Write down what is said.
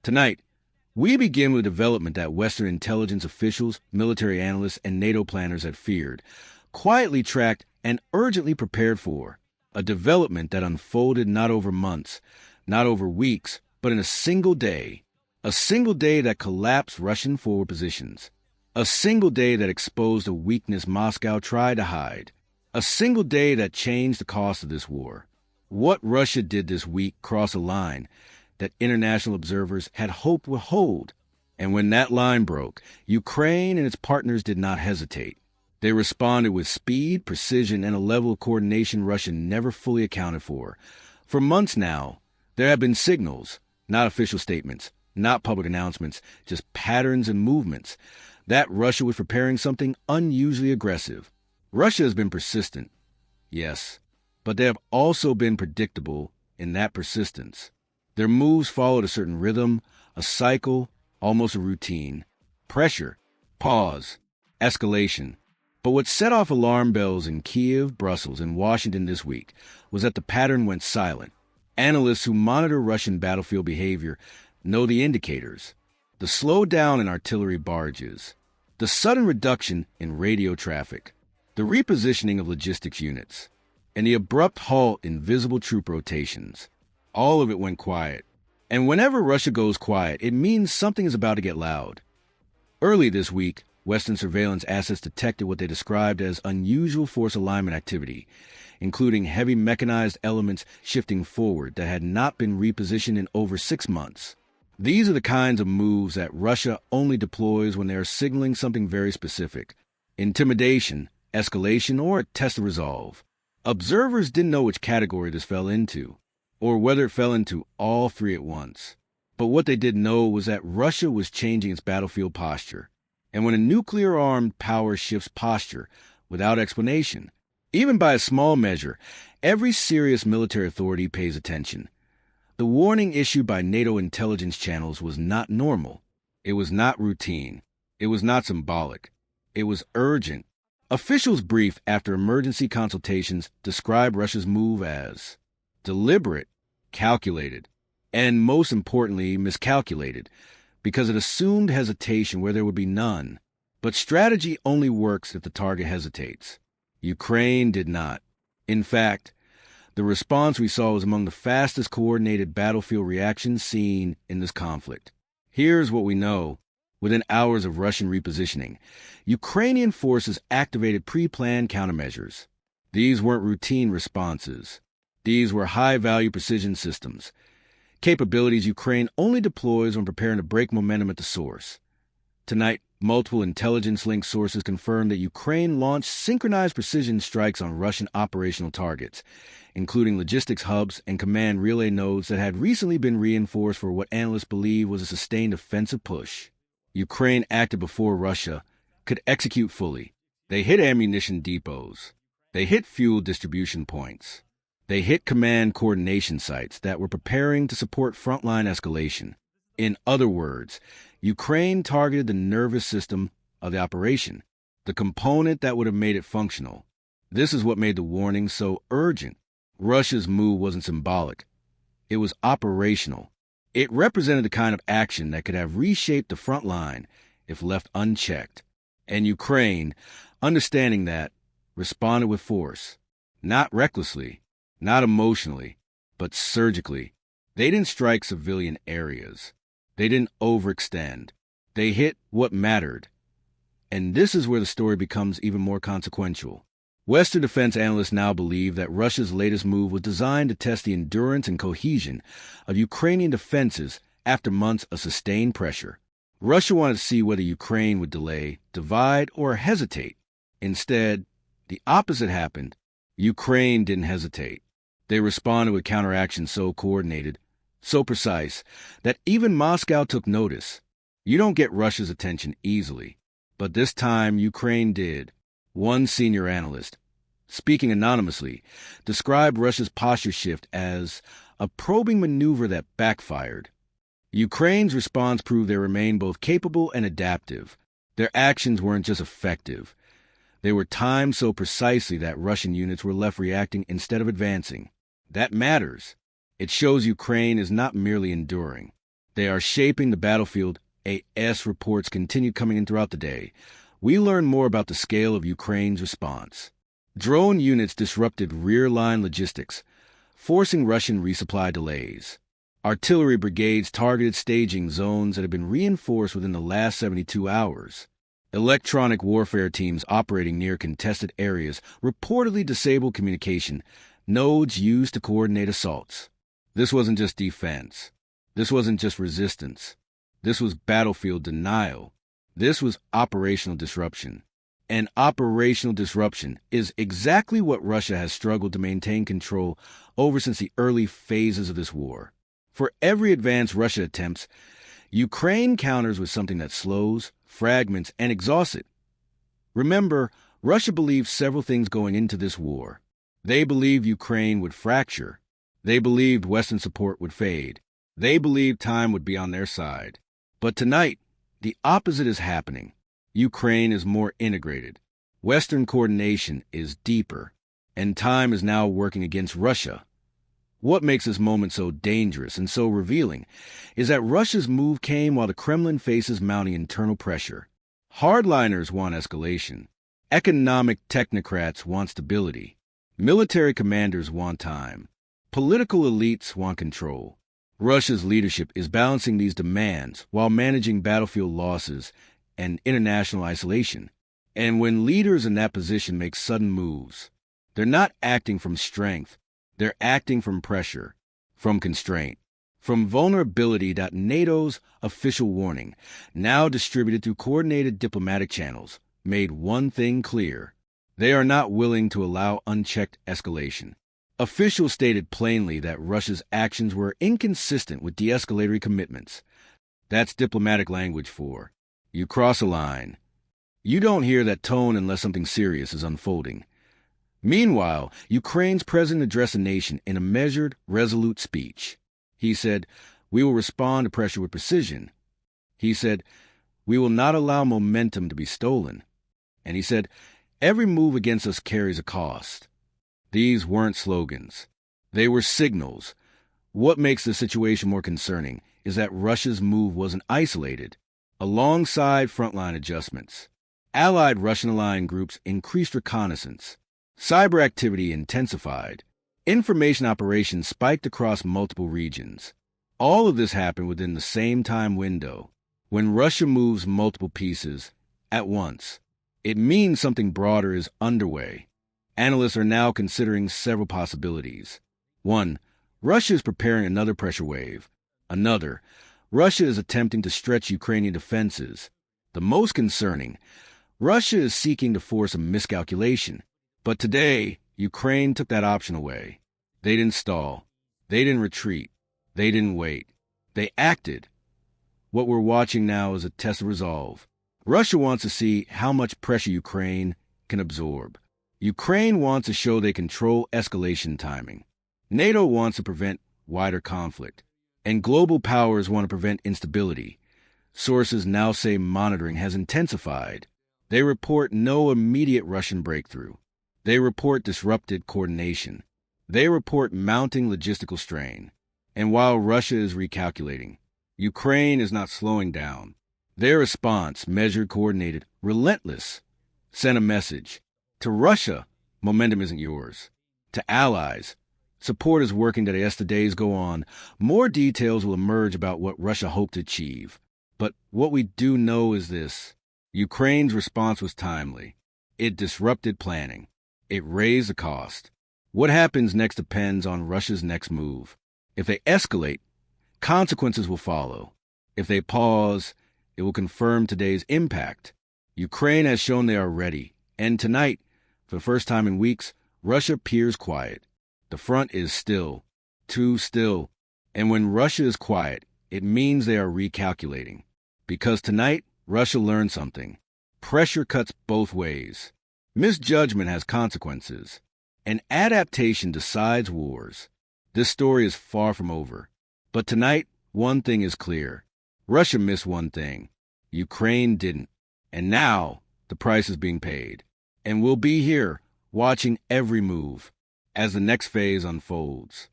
Tonight, we begin with a development that Western intelligence officials, military analysts, and NATO planners had feared, quietly tracked, and urgently prepared for. A development that unfolded not over months, not over weeks, but in a single day. A single day that collapsed Russian forward positions. A single day that exposed a weakness Moscow tried to hide. A single day that changed the cost of this war. What Russia did this week crossed a line that international observers had hoped would hold. And when that line broke, Ukraine and its partners did not hesitate. They responded with speed, precision, and a level of coordination Russia never fully accounted for. For months now, there have been signals, not official statements, not public announcements, just patterns and movements, that Russia was preparing something unusually aggressive. Russia has been persistent, yes, but they have also been predictable in that persistence. Their moves followed a certain rhythm, a cycle, almost a routine. Pressure, pause, escalation. But what set off alarm bells in Kiev, Brussels, and Washington this week was that the pattern went silent. Analysts who monitor Russian battlefield behavior know the indicators. The slowdown in artillery barrages, the sudden reduction in radio traffic, the repositioning of logistics units, and the abrupt halt in visible troop rotations. All of it went quiet. And whenever Russia goes quiet, it means something is about to get loud. Early this week, Western surveillance assets detected what they described as unusual force alignment activity, including heavy mechanized elements shifting forward that had not been repositioned in over 6 months. These are the kinds of moves that Russia only deploys when they are signaling something very specific: intimidation, escalation, or a test of resolve. Observers didn't know which category this fell into, or whether it fell into all three at once. But what they did know was that Russia was changing its battlefield posture. And when a nuclear-armed power shifts posture without explanation, even by a small measure, every serious military authority pays attention. The warning issued by NATO intelligence channels was not normal. It was not routine. It was not symbolic. It was urgent. Officials briefed after emergency consultations described Russia's move as deliberate, calculated, and most importantly, miscalculated, because it assumed hesitation where there would be none. But strategy only works if the target hesitates. Ukraine did not. In fact, the response we saw was among the fastest coordinated battlefield reactions seen in this conflict. Here's what we know. Within hours of Russian repositioning, Ukrainian forces activated pre-planned countermeasures. These weren't routine responses. These were high-value precision systems, capabilities Ukraine only deploys when preparing to break momentum at the source. Tonight, multiple intelligence-linked sources confirmed that Ukraine launched synchronized precision strikes on Russian operational targets, including logistics hubs and command relay nodes that had recently been reinforced for what analysts believe was a sustained offensive push. Ukraine acted before Russia could execute fully. They hit ammunition depots. They hit fuel distribution points. They hit command coordination sites that were preparing to support frontline escalation. In other words, Ukraine targeted the nervous system of the operation, the component that would have made it functional. This is what made the warning so urgent. Russia's move wasn't symbolic. It was operational. It represented the kind of action that could have reshaped the front line if left unchecked. And Ukraine, understanding that, responded with force, not recklessly, not emotionally, but surgically. They didn't strike civilian areas. They didn't overextend. They hit what mattered. And this is where the story becomes even more consequential. Western defense analysts now believe that Russia's latest move was designed to test the endurance and cohesion of Ukrainian defenses after months of sustained pressure. Russia wanted to see whether Ukraine would delay, divide, or hesitate. Instead, the opposite happened. Ukraine didn't hesitate. They responded with counteraction so coordinated, so precise, that even Moscow took notice. You don't get Russia's attention easily. But this time, Ukraine did. One senior analyst, speaking anonymously, described Russia's posture shift as a probing maneuver that backfired. Ukraine's response proved they remained both capable and adaptive. Their actions weren't just effective. They were timed so precisely that Russian units were left reacting instead of advancing. That matters. It shows Ukraine is not merely enduring. They are shaping the battlefield. AS reports continue coming in throughout the day. We learn more about the scale of Ukraine's response. Drone units disrupted rear-line logistics, forcing Russian resupply delays. Artillery brigades targeted staging zones that have been reinforced within the last 72 hours. Electronic warfare teams operating near contested areas reportedly disabled communication nodes used to coordinate assaults. This wasn't just defense. This wasn't just resistance. This was battlefield denial. This was operational disruption. And operational disruption is exactly what Russia has struggled to maintain control over since the early phases of this war. For every advance Russia attempts, Ukraine counters with something that slows, fragments, and exhausts it. Remember, Russia believed several things going into this war. They believed Ukraine would fracture. They believed Western support would fade. They believed time would be on their side. But tonight, the opposite is happening. Ukraine is more integrated. Western coordination is deeper. And time is now working against Russia. What makes this moment so dangerous and so revealing is that Russia's move came while the Kremlin faces mounting internal pressure. Hardliners want escalation. Economic technocrats want stability. Military commanders want time. Political elites want control. Russia's leadership is balancing these demands while managing battlefield losses and international isolation. And when leaders in that position make sudden moves, they're not acting from strength. They're acting from pressure, from constraint, from vulnerability. NATO's official warning, now distributed through coordinated diplomatic channels, made one thing clear. They are not willing to allow unchecked escalation. Officials stated plainly that Russia's actions were inconsistent with de-escalatory commitments. That's diplomatic language for, you cross a line. You don't hear that tone unless something serious is unfolding. Meanwhile, Ukraine's president addressed the nation in a measured, resolute speech. He said, "We will respond to pressure with precision." He said, "We will not allow momentum to be stolen." And he said, "Every move against us carries a cost." These weren't slogans. They were signals. What makes the situation more concerning is that Russia's move wasn't isolated. Alongside frontline adjustments, allied Russian-aligned groups increased reconnaissance. Cyber activity intensified. Information operations spiked across multiple regions. All of this happened within the same time window. When Russia moves multiple pieces at once, it means something broader is underway. Analysts are now considering several possibilities. 1. Russia is preparing another pressure wave. Another, Russia is attempting to stretch Ukrainian defenses. The most concerning, Russia is seeking to force a miscalculation. But today, Ukraine took that option away. They didn't stall. They didn't retreat. They didn't wait. They acted. What we're watching now is a test of resolve. Russia wants to see how much pressure Ukraine can absorb. Ukraine wants to show they control escalation timing. NATO wants to prevent wider conflict. And global powers want to prevent instability. Sources now say monitoring has intensified. They report no immediate Russian breakthrough. They report disrupted coordination. They report mounting logistical strain. And while Russia is recalculating, Ukraine is not slowing down. Their response, measured, coordinated, relentless, sent a message. To Russia, momentum isn't yours. To allies, support is working today. As the days go on, more details will emerge about what Russia hoped to achieve. But what we do know is this. Ukraine's response was timely. It disrupted planning. It raised the cost. What happens next depends on Russia's next move. If they escalate, consequences will follow. If they pause, it will confirm today's impact. Ukraine has shown they are ready. And tonight, for the first time in weeks, Russia appears quiet. The front is still, too still. And when Russia is quiet, it means they are recalculating. Because tonight, Russia learned something. Pressure cuts both ways. Misjudgment has consequences, and adaptation decides wars. This story is far from over. But tonight, one thing is clear. Russia missed one thing. Ukraine didn't. And now, the price is being paid. And we'll be here, watching every move, as the next phase unfolds.